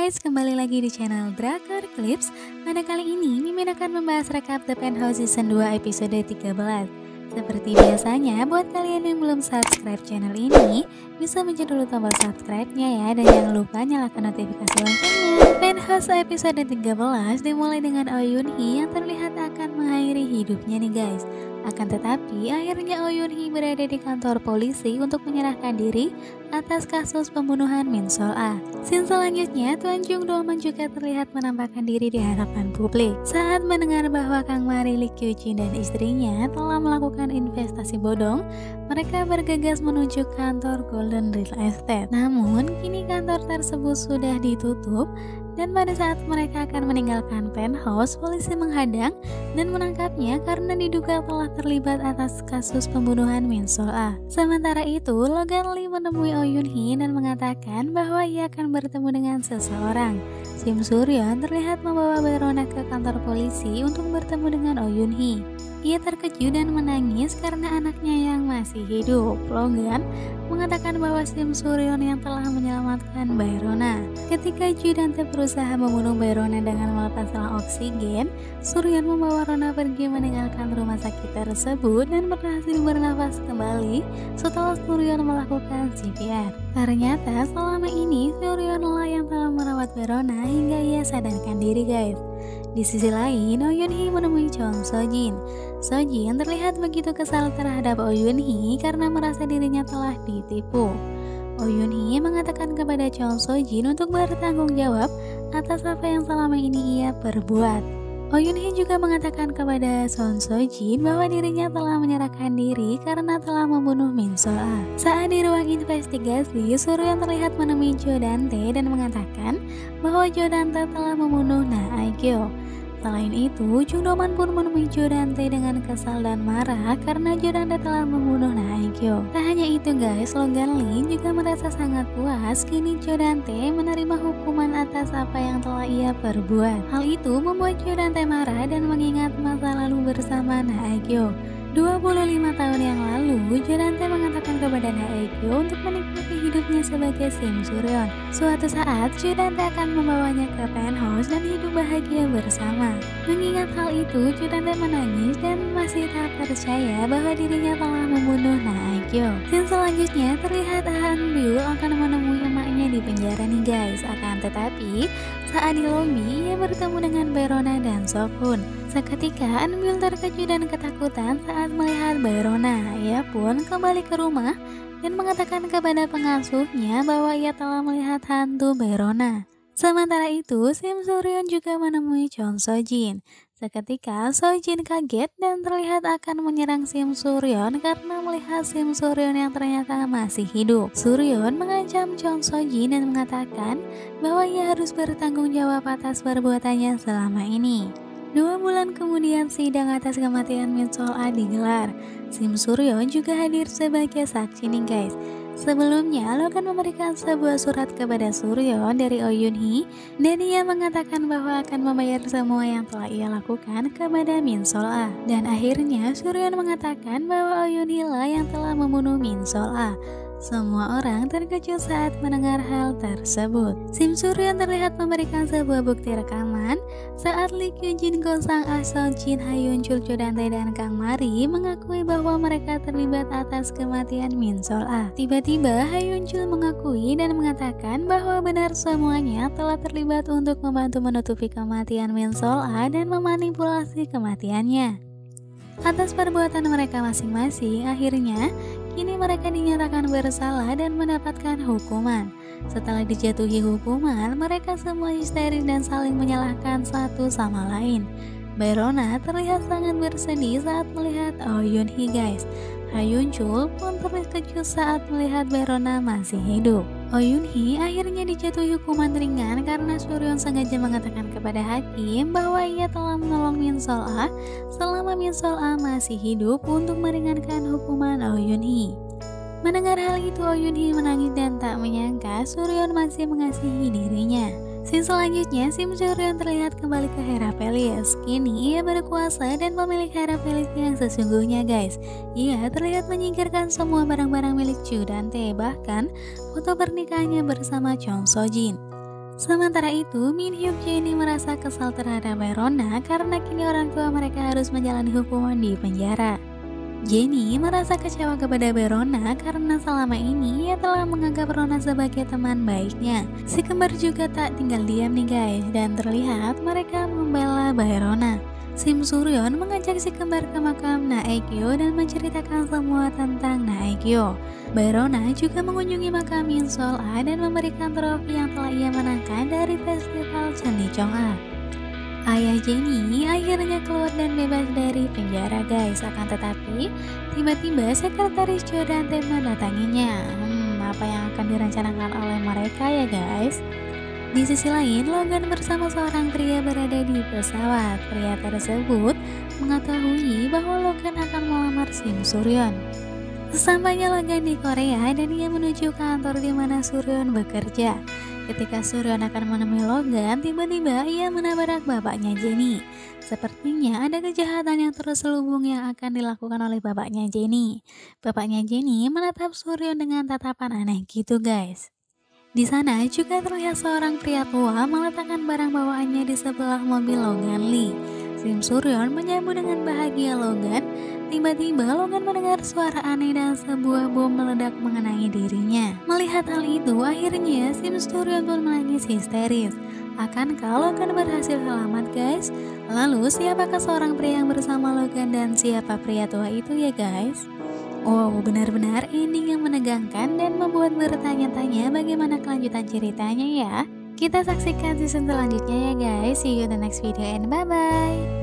guys, kembali lagi di channel Drakor Clips. Pada kali ini, Mimin akan membahas rekap The Penthouse Season 2 episode 13. Seperti biasanya, buat kalian yang belum subscribe channel ini, bisa mencet dulu tombol subscribe-nya ya, dan jangan lupa nyalakan notifikasi loncengnya. Penthouse episode 13 dimulai dengan Oh Yoon Hee yang terlihat akan mengakhiri hidupnya nih guys. Akan tetapi, akhirnya Oh Yoon Hee berada di kantor polisi untuk menyerahkan diri atas kasus pembunuhan Min Sol Ah. Scene selanjutnya, Tuan Jung Do-man juga terlihat menampakkan diri di hadapan publik saat mendengar bahwa Kang Mari, Lee Kyu Jin dan istrinya telah melakukan investasi bodong. Mereka bergegas menuju kantor Golden Real Estate. Namun, kini kantor tersebut sudah ditutup. Dan pada saat mereka akan meninggalkan penthouse, polisi menghadang dan menangkapnya karena diduga telah terlibat atas kasus pembunuhan Min Sol Ah. Sementara itu, Logan Lee menemui Oh Yoon Hee dan mengatakan bahwa ia akan bertemu dengan seseorang. Sim Suryeon terlihat membawa Verona ke kantor polisi untuk bertemu dengan Oh Yoon Hee. Ia terkejut dan menangis karena anaknya yang masih hidup. Logan mengatakan bahwa Sim Suryeon yang telah menyelamatkan Verona. Ketika Ju Dante berusaha membunuh Verona dengan melepas selang oksigen, Suryeon membawa Rona pergi meninggalkan rumah sakit tersebut dan berhasil bernafas kembali setelah Suryeon melakukan CPR. Ternyata selama ini Suryeon lah yang telah merawat Verona hingga ia sadarkan diri guys. Di sisi lain, Oh Yoon Hee menemui Chon So Jin. So Jin terlihat begitu kesal terhadap Oh Yoon Hee karena merasa dirinya telah ditipu. Oh Yoon Hee mengatakan kepada Chon So Jin untuk bertanggung jawab atas apa yang selama ini ia perbuat. Oh Yoon Hee juga mengatakan kepada Son So Jin bahwa dirinya telah menyerahkan diri karena telah membunuh Min Sol Ah. Saat di ruang investigasi, Suryeon terlihat menemui Jo Dante dan mengatakan bahwa Jo Dante telah membunuh Na Aekyo. Selain itu, Jung Do-man pun menemui Jo Dante dengan kesal dan marah karena Jo Dante telah membunuh Na Aekyo. Tak hanya itu guys, Logan Lee juga merasa sangat puas kini Jo Dante menerima hukuman atas apa yang telah ia perbuat. Hal itu membuat Jo Dante marah dan mengingat masa lalu bersama Na Aekyo. 25 tahun yang lalu, Jo Dante mengatakan kepada Na Aekyo untuk menikmati hidupnya sebagai Sim Suryeon. Suatu saat, Jo Dante akan membawanya ke penthouse dan hidup bahagia bersama. Mengingat hal itu, Jo Dante menangis dan masih tak percaya bahwa dirinya telah membunuh Na Aekyo. Scene selanjutnya terlihat Han Byul akan menemui emaknya di penjara nih guys. Akan tetapi, saat di lobi, ia bertemu dengan Verona dan Sokun. Seketika, Han Byul terkejut dan ketakutan saat melihat Verona. Ia pun kembali ke rumah dan mengatakan kepada pengasuhnya bahwa ia telah melihat hantu Verona. Sementara itu, Sim Suryeon juga menemui Chon So Jin. Seketika, So Jin kaget dan terlihat akan menyerang Sim Suryeon karena melihat Sim Suryeon yang ternyata masih hidup. Suryeon mengancam Chon So Jin dan mengatakan bahwa ia harus bertanggung jawab atas perbuatannya selama ini. 2 bulan kemudian sidang atas kematian Min Sol Ah digelar. Sim Suryeon juga hadir sebagai saksi nih guys. Sebelumnya, Logan memberikan sebuah surat kepada Suryeon dari Oh Yoon Hee dan ia mengatakan bahwa akan membayar semua yang telah ia lakukan kepada Min Sol Ah. Dan akhirnya Suryeon mengatakan bahwa Oh Yoon Hee lah yang telah membunuh Min Sol Ah. Semua orang terkejut saat mendengar hal tersebut. Sim Suryeon terlihat memberikan sebuah bukti rekaman saat Lee Kyu Jin, Go Sang Ah, So Jin, Ha Yoon Chul, Jo Dante dan Kang Mari mengakui bahwa mereka terlibat atas kematian Min Sol Ah. Tiba-tiba Ha Yoon Chul mengakui dan mengatakan bahwa benar semuanya telah terlibat untuk membantu menutupi kematian Min Sol Ah dan memanipulasi kematiannya. Atas perbuatan mereka masing-masing, akhirnya kini mereka dinyatakan bersalah dan mendapatkan hukuman. Setelah dijatuhi hukuman, mereka semua histeris dan saling menyalahkan satu sama lain. Verona terlihat sangat bersedih saat melihat Oh Yoon Hee guys. Ha Yoon Chul pun terkejut saat melihat Verona masih hidup. Oh Yoon Hee akhirnya dijatuhi hukuman ringan karena Suryeon sengaja mengatakan kepada hakim bahwa ia telah menolong Min Sol Ah selama Min Sol Ah masih hidup untuk meringankan hukuman Oh Yoon Hee. Mendengar hal itu, Oh Yoon Hee menangis dan tak menyangka Suryeon masih mengasihi dirinya. Scene selanjutnya, Sim Suryeon terlihat kembali ke Herapelis. Kini ia berkuasa dan pemilik Herapelis yang sesungguhnya guys. Ia terlihat menyingkirkan semua barang-barang milik Ju Dante, bahkan foto pernikahannya bersama Chon So Jin. Sementara itu, Min Hyuk Jennie merasa kesal terhadap Verona karena kini orang tua mereka harus menjalani hukuman di penjara. Jennie merasa kecewa kepada Verona karena selama ini ia telah menganggap Rona sebagai teman baiknya. Si kembar juga tak tinggal diam nih guys, dan terlihat mereka membela Verona. Sim Suryeon mengajak si kembar ke makam Naekyo dan menceritakan semua tentang Naekyo. Verona juga mengunjungi makam Min Sol-a dan memberikan trofi yang telah ia menangkan dari festival Candi Chong-a. Ayah Jennie akhirnya keluar dan bebas dari penjara guys. Akan tetapi tiba-tiba sekretaris Cho Dante mendatanginya. Apa yang akan direncanakan oleh mereka ya guys? Di sisi lain, Logan bersama seorang pria berada di pesawat. Pria tersebut mengetahui bahwa Logan akan melamar Sim Suryeon. Sesampainya Logan di Korea dan ia menuju kantor di mana Suryeon bekerja. Ketika Suryeon akan menemui Logan, tiba-tiba ia menabrak bapaknya Jennie. Sepertinya ada kejahatan yang terselubung yang akan dilakukan oleh bapaknya Jennie. Bapaknya Jennie menatap Suryeon dengan tatapan aneh gitu guys. Di sana juga terlihat seorang pria tua meletakkan barang bawaannya di sebelah mobil Logan Lee. Sim Suryeon menyambut dengan bahagia Logan. Tiba-tiba Logan mendengar suara aneh dan sebuah bom meledak mengenai dirinya. Melihat hal itu, akhirnya Sim Suryeon pun menangis histeris. Akankah Logan berhasil selamat guys? Lalu siapakah seorang pria yang bersama Logan dan siapa pria tua itu ya guys? Wow, benar-benar ending yang menegangkan dan membuat bertanya-tanya bagaimana kelanjutan ceritanya ya. Kita saksikan season selanjutnya ya guys. See you in the next video and bye-bye.